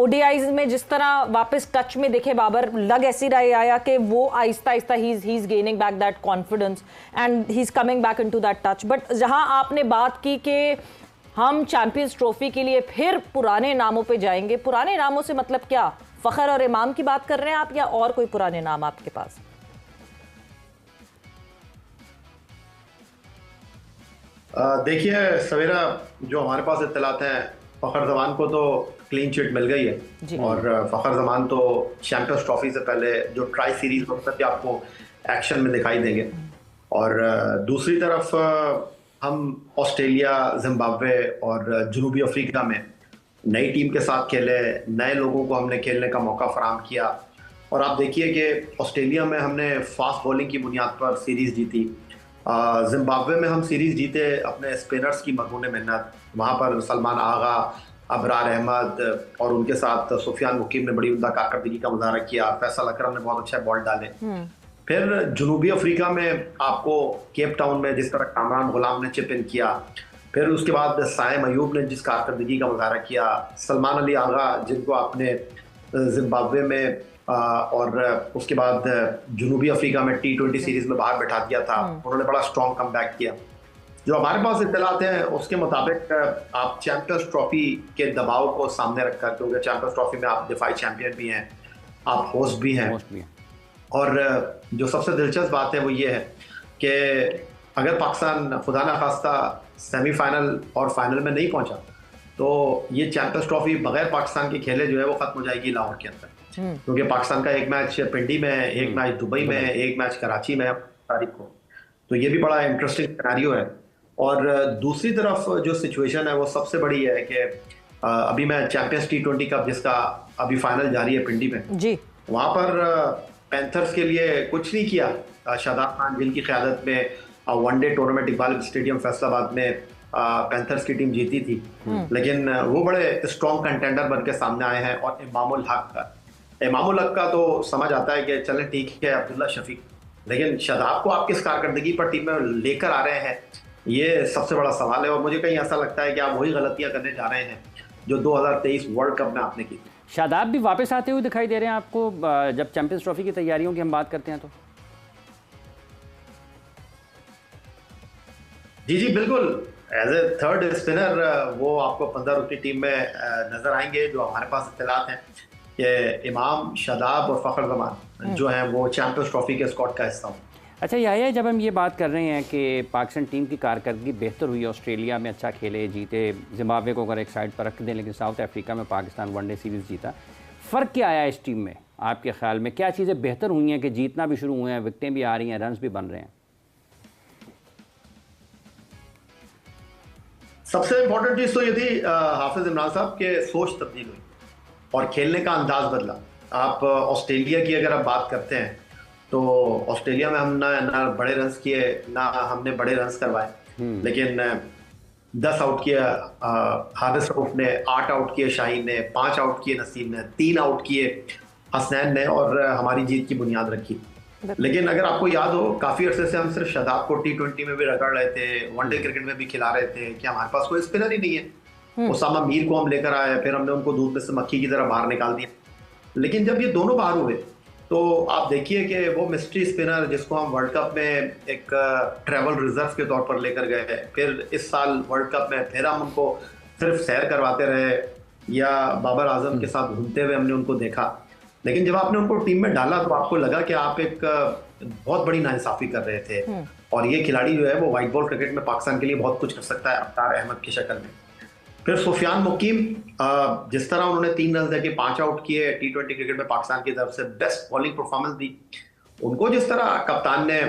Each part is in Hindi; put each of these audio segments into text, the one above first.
ओडीआईज में जिस तरह वापस टच में देखे बाबर, लग ऐसी रहा आया कि वो Aahista Aahista he is gaining back that confidence and he is coming back into that touch. But जहां आपने बात की कि हम चैंपियंस ट्रॉफी के लिए फिर पुराने नामों पे जाएंगे, पुराने नामों से मतलब क्या, फखर और इमाम की बात कर रहे हैं आप या और कोई पुराने नाम आपके पास? देखिए सवेरा, जो हमारे पास इत्तलात हैं, फखर जमान को तो क्लीन चिट मिल गई है और फखर जमान तो चैंपियंस ट्रॉफी से पहले जो ट्राई सीरीज वक्त भी आपको एक्शन में दिखाई देंगे। और दूसरी तरफ हम ऑस्ट्रेलिया, जिम्बाब्वे और जनूबी अफ्रीका में नई टीम के साथ खेले, नए लोगों को हमने खेलने का मौका फराहम किया। और आप देखिए कि ऑस्ट्रेलिया में हमने फास्ट बॉलिंग की बुनियाद पर सीरीज़ जीती, जिम्बाब्वे में हम सीरीज़ जीते अपने स्पिनर्स की मरहून मेहनत। वहाँ पर सलमान आगा, अबरार अहमद और उनके साथ सुफियान मुकीम ने बड़ी उम्दा कारकर्दगी का मुजाहरा किया, फैसल अकरम ने बहुत अच्छे बॉल डाले। फिर जनूबी अफ्रीका में आपको केप टाउन में जिस तरह कामरान गुलाम ने चिप इन किया, फिर उसके बाद साइम अयूब ने जिस कारकर्दगी का मुजाहरा किया, सलमान अली आगा जिनको आपने जिम्बाब्वे में और उसके बाद जनूबी अफ्रीका में T20 सीरीज में बाहर बैठा दिया था, उन्होंने बड़ा स्ट्रॉन्ग कमबैक किया। जो हमारे पास इत्तलात हैं उसके मुताबिक आप चैंपियंस ट्रॉफी के दबाव को सामने रखकर, क्योंकि चैंपियंस ट्रॉफी में आप दिफाई चैंपियन भी हैं, आप होस्ट भी हैं, और जो सबसे दिलचस्प बात है वो ये है कि अगर पाकिस्तान खुदा ना खास्ता सेमीफाइनल और फाइनल में नहीं पहुंचा तो ये चैंपियंस ट्रॉफी बगैर पाकिस्तान के खेले जो है वो खत्म हो जाएगी लाहौर के अंदर, क्योंकि पाकिस्तान का एक मैच पिंडी में, एक मैच दुबई में, एक मैच कराची में तारीख को। तो ये भी बड़ा इंटरेस्टिंग सिनेरियो है। और दूसरी तरफ जो सिचुएशन है वो सबसे बड़ी है कि अभी मैं चैंपियंस T20 कप जिसका अभी फाइनल जारी है पिंडी में जी, वहाँ पर पैंथर्स के लिए कुछ नहीं किया शादाब खान जिनकी क़यादत में one day tournament Iqbal stadium Faisalabad में पैंथर्स की टीम जीती थी, लेकिन वो बड़े स्ट्रॉन्ग कंटेंडर बन के सामने आए हैं। और इमामुल हक का तो समझ आता है कि चलें ठीक है अब्दुल्ला शफीक, लेकिन शादाब को आप किस कारकर्दगी पर टीम में लेकर आ रहे हैं, ये सबसे बड़ा सवाल है। और मुझे कहीं ऐसा लगता है कि आप वही गलतियां करने जा रहे हैं जो 2023 वर्ल्ड कप में आपने की। शादाब भी वापस आते हुए दिखाई दे रहे हैं आपको जब चैंपियंस ट्रॉफी की तैयारियों की हम बात करते हैं तो? जी बिल्कुल, एज ए थर्ड स्पिनर वो आपको 15 रुपये टीम में नजर आएंगे। जो हमारे पास इत्तलात हैं कि इमाम, शादाब और फखर जमान जो हैं वो चैंपियंस ट्रॉफी के स्क्वाड का हिस्सा हों। अच्छा याया, जब हम ये बात कर रहे हैं कि पाकिस्तान टीम की कारकर्दगी बेहतर हुई, ऑस्ट्रेलिया में अच्छा खेले, जीते, जिम्बाब्वे को अगर एक साइड पर रख दें, लेकिन साउथ अफ्रीका में पाकिस्तान वनडे सीरीज़ जीता, फ़र्क क्या आया इस टीम में आपके ख्याल में? क्या चीज़ें बेहतर हुई हैं कि जीतना भी शुरू हुए हैं, विकटें भी आ रही हैं, रन्स भी बन रहे हैं? सबसे इम्पोर्टेंट चीज़ तो ये थी हाफिज इमरान साहब के सोच तब्दील हुई और खेलने का अंदाज बदला। आप ऑस्ट्रेलिया की अगर आप बात करते हैं तो ऑस्ट्रेलिया में हम ना बड़े रन्स किए, ना हमने बड़े रन्स करवाए, लेकिन 10 आउट किए हारिस रऊफ ने, 8 आउट किए शाहीन ने, 5 आउट किए नसीम ने, 3 आउट किए हसनैन ने और हमारी जीत की बुनियाद रखी। लेकिन अगर आपको याद हो, काफी अरसे से हम सिर्फ शादाब को T20 में भी रगड़ रहे थे, वनडे क्रिकेट में भी खिला रहे थे कि हमारे पास कोई स्पिनर ही नहीं है। उसामा मीर को हम लेकर आए, फिर हमने उनको दूध में से मक्खी की तरह बाहर निकाल दिया। लेकिन जब ये दोनों बाहर हुए तो आप देखिए कि वो मिस्ट्री स्पिनर जिसको हम वर्ल्ड कप में एक ट्रैवल रिजर्व के तौर पर लेकर गए, फिर इस साल वर्ल्ड कप में फिर हम उनको सिर्फ सैर करवाते रहे या बाबर आजम के साथ घूमते हुए हमने उनको देखा, लेकिन जब आपने उनको टीम में डाला तो आपको लगा कि आप एक बहुत बड़ी नाइंसाफी कर रहे थे। और ये खिलाड़ी जो है वो वाइट बॉल क्रिकेट में पाकिस्तान के लिए बहुत कुछ कर सकता है अब्रार अहमद की शक्ल में। फिर सुफियान मुकीम, जिस तरह उन्होंने 3 रन देके 5 आउट किए, T20 क्रिकेट में पाकिस्तान की तरफ से बेस्ट बॉलिंग परफॉर्मेंस दी। उनको जिस तरह कप्तान ने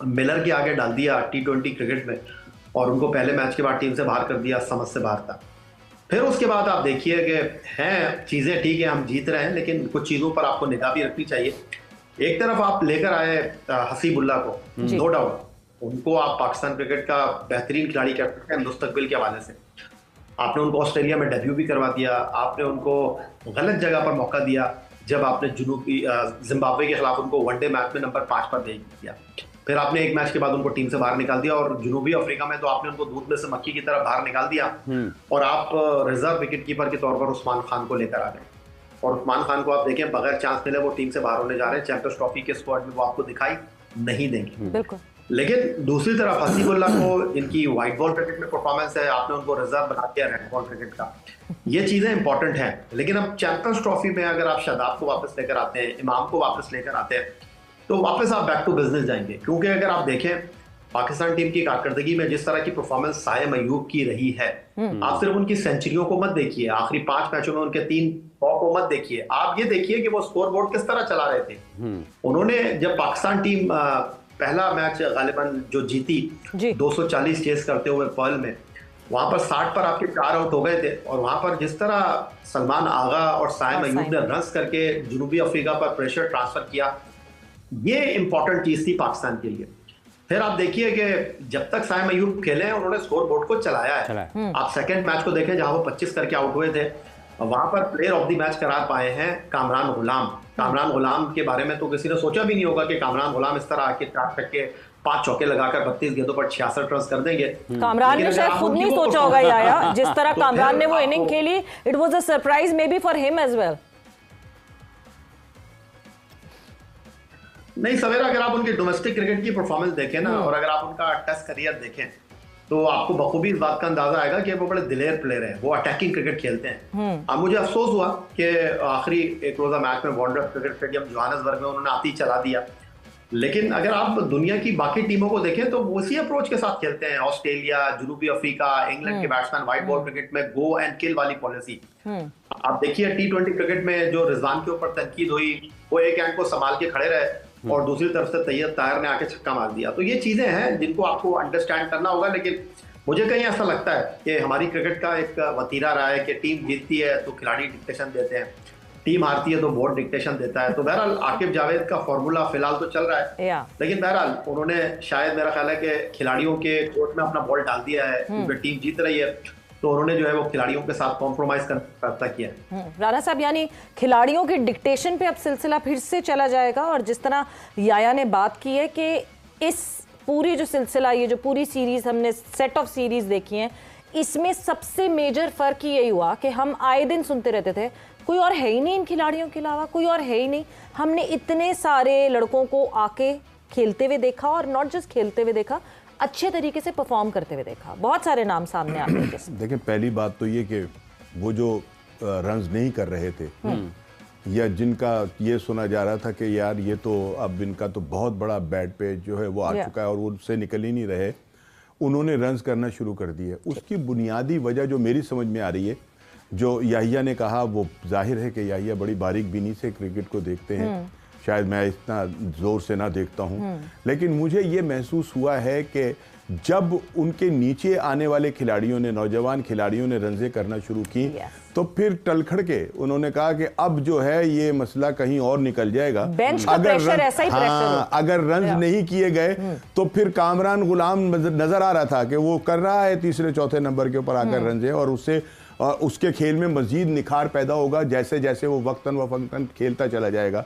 मिलर के आगे डाल दिया T20 क्रिकेट में और उनको पहले मैच के बाद टीम से बाहर कर दिया, समझ से बाहर था। फिर उसके बाद आप देखिए कि हैं चीज़ें ठीक है, हम जीत रहे हैं, लेकिन कुछ चीज़ों पर आपको निगाह भी रखनी चाहिए। एक तरफ आप लेकर आए हसीबुल्ला को, नो डाउट उनको आप पाकिस्तान क्रिकेट का बेहतरीन खिलाड़ी कह सकते हैं मुस्तकबिल के हवाले से। आपने उनको ऑस्ट्रेलिया में डेब्यू भी करवा दिया, आपने उनको गलत जगह पर मौका दिया जब आपने जिम्बाब्वे के खिलाफ उनको वनडे मैच में नंबर 5 पर भेज दिया। फिर आपने एक मैच के बाद उनको टीम से बाहर निकाल दिया, और जनूबी अफ्रीका में तो आपने उनको दूध में से मक्खी की तरह बाहर निकाल दिया, और आप रिजर्व विकेट कीपर के तौर पर उस्मान खान को लेकर आ गए। और उस्मान खान को आप देखें, बगैर चांस मिले वो टीम से बाहर होने जा रहे हैं। चैंपियंस ट्रॉफी के स्क्वाड में वो आपको दिखाई नहीं देंगे। बिल्कुल। लेकिन दूसरी तरफ हसीबुल्लाह को इनकी व्हाइट बॉल क्रिकेट में परफॉर्मेंस है, आपने उनको रिजर्व बना दिया रेड बॉल क्रिकेट का, ये चीजें इंपॉर्टेंट हैं। लेकिन अब चैंपियंस ट्रॉफी में अगर आप शादाब को वापस लेकर आते हैं, इमाम को वापस लेकर आते हैं, तो वापस आप बैक टू बिजनेस जाएंगे। क्योंकि अगर आप देखें पाकिस्तान टीम की कारकर्दगी में जिस तरह की परफॉर्मेंस साइम अयूब की रही है, आप सिर्फ उनकी सेंचुरियों को मत देखिए, आखिरी 5 मैचों में उनके 3 100 को मत देखिए, आप ये देखिए कि वो स्कोर बोर्ड किस तरह चला रहे थे। उन्होंने जब पाकिस्तान टीम पहला मैच गालिबन जो जीती 240 चेस करते हुए पर्ल में, वहां पर 60 पर आपके 4 आउट हो गए थे, और वहां पर जिस तरह सलमान आगा और साइम अयूब ने रन्स करके जनूबी अफ्रीका पर प्रेशर ट्रांसफर किया, ये इंपॉर्टेंट चीज थी पाकिस्तान के लिए। फिर आप देखिए कि जब तक साइम अयूब खेले हैं उन्होंने स्कोर बोर्ड को चलाया है। आप सेकंड मैच को देखें जहां वो 25 करके आउट हुए थे, वहां पर प्लेयर ऑफ द मैच करार पाए हैं कामरान गुलाम। कामरान गुलाम के बारे में तो किसी ने सोचा भी नहीं होगा कि कामरान गुलाम इस तरह आके 4 छक्के 5 चौके लगाकर 32 गेंदों पर 66 रन कर देंगे। कामरान ने शायद खुद नहीं सोचा होगा यार, जिस तरह कामरान ने वो इनिंग खेली, it was a surprise may be for him as well. नहीं सवेरा, अगर आप उनके डोमेस्टिक क्रिकेट की परफॉर्मेंस देखें ना, और अगर आप उनका टेस्ट करियर देखें, तो आपको बखूबी इस बात का अंदाजा आएगा कि वो बड़े दिलेर प्लेयर हैं, वो अटैकिंग क्रिकेट खेलते हैं। अब मुझे अफसोस हुआ कि आखिरी एक रोजा मैच में वॉन्डर क्रिकेट स्टेडियम जोहान्सबर्ग में उन्होंने आती चला दिया। लेकिन अगर आप दुनिया की बाकी टीमों को देखें तो वो उसी अप्रोच के साथ खेलते हैं। ऑस्ट्रेलिया, जनूबी अफ्रीका, इंग्लैंड के बैट्समैन व्हाइट बॉल क्रिकेट में गो एंड किल वाली पॉलिसी। आप देखिए T20 क्रिकेट में जो रिजवान के ऊपर तनकीद हुई, वो एक एंड को संभाल के खड़े रहे और दूसरी तरफ से तैयब ताहिर ने आके छक्का मार दिया। तो ये चीजें हैं जिनको आपको अंडरस्टैंड करना होगा। लेकिन मुझे कहीं ऐसा लगता है कि हमारी क्रिकेट का एक वतीरा रहा है कि टीम जीतती है तो खिलाड़ी डिक्टेशन देते हैं, टीम हारती है तो बोर्ड डिक्टेशन देता है। तो बहरहाल आकिब जावेद का फॉर्मूला फिलहाल तो चल रहा है, लेकिन बहरहाल उन्होंने शायद, मेरा ख्याल है कि खिलाड़ियों के कोर्ट में अपना बॉल डाल दिया है, क्योंकि टीम जीत रही है, तो उन्होंने जो है वो खिलाड़ियों के साथ कॉम्प्रोमाइज करता किया है। राणा साहब, यानी खिलाड़ियों के डिक्टेशन पे अब सिलसिला फिर से चला जाएगा, और जिस तरह याया ने बात की है कि इस पूरी जो सिलसिला, ये जो पूरी सीरीज हमने सेट ऑफ सीरीज देखी है, इसमें सबसे मेजर फर्क यही हुआ कि हम आए दिन सुनते रहते थे कोई और है ही नहीं इन खिलाड़ियों के अलावा, कोई और है ही नहीं। हमने इतने सारे लड़कों को आके खेलते हुए देखा, और नॉट जस्ट खेलते हुए देखा, अच्छे तरीके से परफॉर्म करते हुए देखा। बहुत सारे नाम सामने आते हैं। देखिए, पहली बात तो ये कि वो जो रन्स नहीं कर रहे थे, या जिनका ये सुना जा रहा था कि यार ये तो अब इनका तो बहुत बड़ा बैड पे जो है वो आ चुका है और वो उससे निकल ही नहीं रहे, उन्होंने रन्स करना शुरू कर दिए। उसकी बुनियादी वजह जो मेरी समझ में आ रही है, जो याहिया ने कहा, वो जाहिर है कि याहिया बड़ी बारीक बीनी से क्रिकेट को देखते हैं। शायद मैं इतना ज़ोर से ना देखता हूं, लेकिन मुझे ये महसूस हुआ है कि जब उनके नीचे आने वाले खिलाड़ियों ने, नौजवान खिलाड़ियों ने रन्ज़ें करना शुरू की, तो फिर टलखड़ के उन्होंने कहा कि अब जो है ये मसला कहीं और निकल जाएगा। बेंच का प्रेशर ऐसा ही प्रेशर अगर रन्स नहीं किए गए तो फिर कामरान गुलाम नजर आ रहा था कि वो कर रहा है तीसरे चौथे नंबर के ऊपर आकर रन्ज़ें, और उससे उसके खेल में मजीद निखार पैदा होगा जैसे जैसे वो वक्तन व फक्तन खेलता चला जाएगा।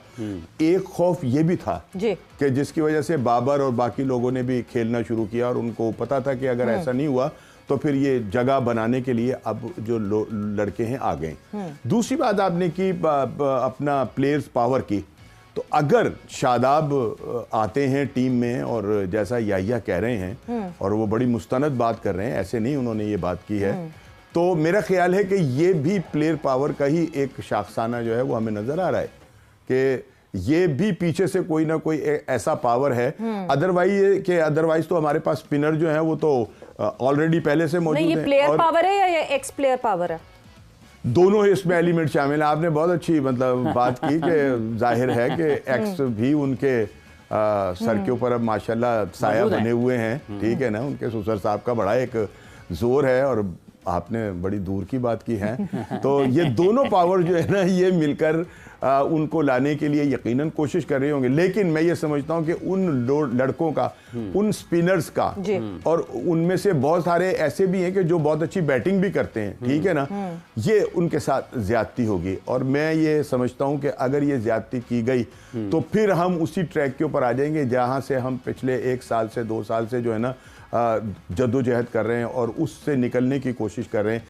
एक खौफ ये भी था कि जिसकी वजह से बाबर और बाकी लोगों ने भी खेलना शुरू किया, और उनको पता था कि अगर ऐसा नहीं हुआ तो फिर ये जगह बनाने के लिए अब जो लड़के हैं आ गए। दूसरी बात आपने की अपना प्लेयर्स पावर की, तो अगर शादाब आते हैं टीम में और जैसा याहिया कह रहे हैं, और वो बड़ी मुस्तनद बात कर रहे हैं, ऐसे नहीं उन्होंने ये बात की है, तो मेरा ख्याल है कि ये भी प्लेयर पावर का ही एक शाखसाना जो है वो हमें नजर आ रहा है कि ये भी पीछे से कोई ना कोई ऐसा पावर है। अदरवाइज तो हमारे पास स्पिनर जो है वो तो ऑलरेडी पहले से मौजूद है। ये प्लेयर पावर है या एक्स प्लेयर पावर है? दोनों इसमें एलिमेंट शामिल है। आपने बहुत अच्छी मतलब बात की कि जाहिर है कि एक्स भी उनके सर के ऊपर अब माशाल्लाह साया बने हुए हैं, ठीक है ना, उनके ससुर साहब का बड़ा एक जोर है, और आपने बड़ी दूर की बात की है। तो ये दोनों पावर जो है ना, ये मिलकर उनको लाने के लिए यकीनन कोशिश कर रहे होंगे। लेकिन मैं ये समझता हूं कि उन लड़कों का, उन स्पिनर्स का, और उनमें से बहुत सारे ऐसे भी हैं कि जो बहुत अच्छी बैटिंग भी करते हैं, ठीक है ना, ये उनके साथ ज्यादती होगी। और मैं ये समझता हूं कि अगर ये ज्यादती की गई तो फिर हम उसी ट्रैक के ऊपर आ जाएंगे जहां से हम पिछले 1 साल से 2 साल से जो है ना जद्दोजहद कर रहे हैं और उससे निकलने की कोशिश कर रहे हैं।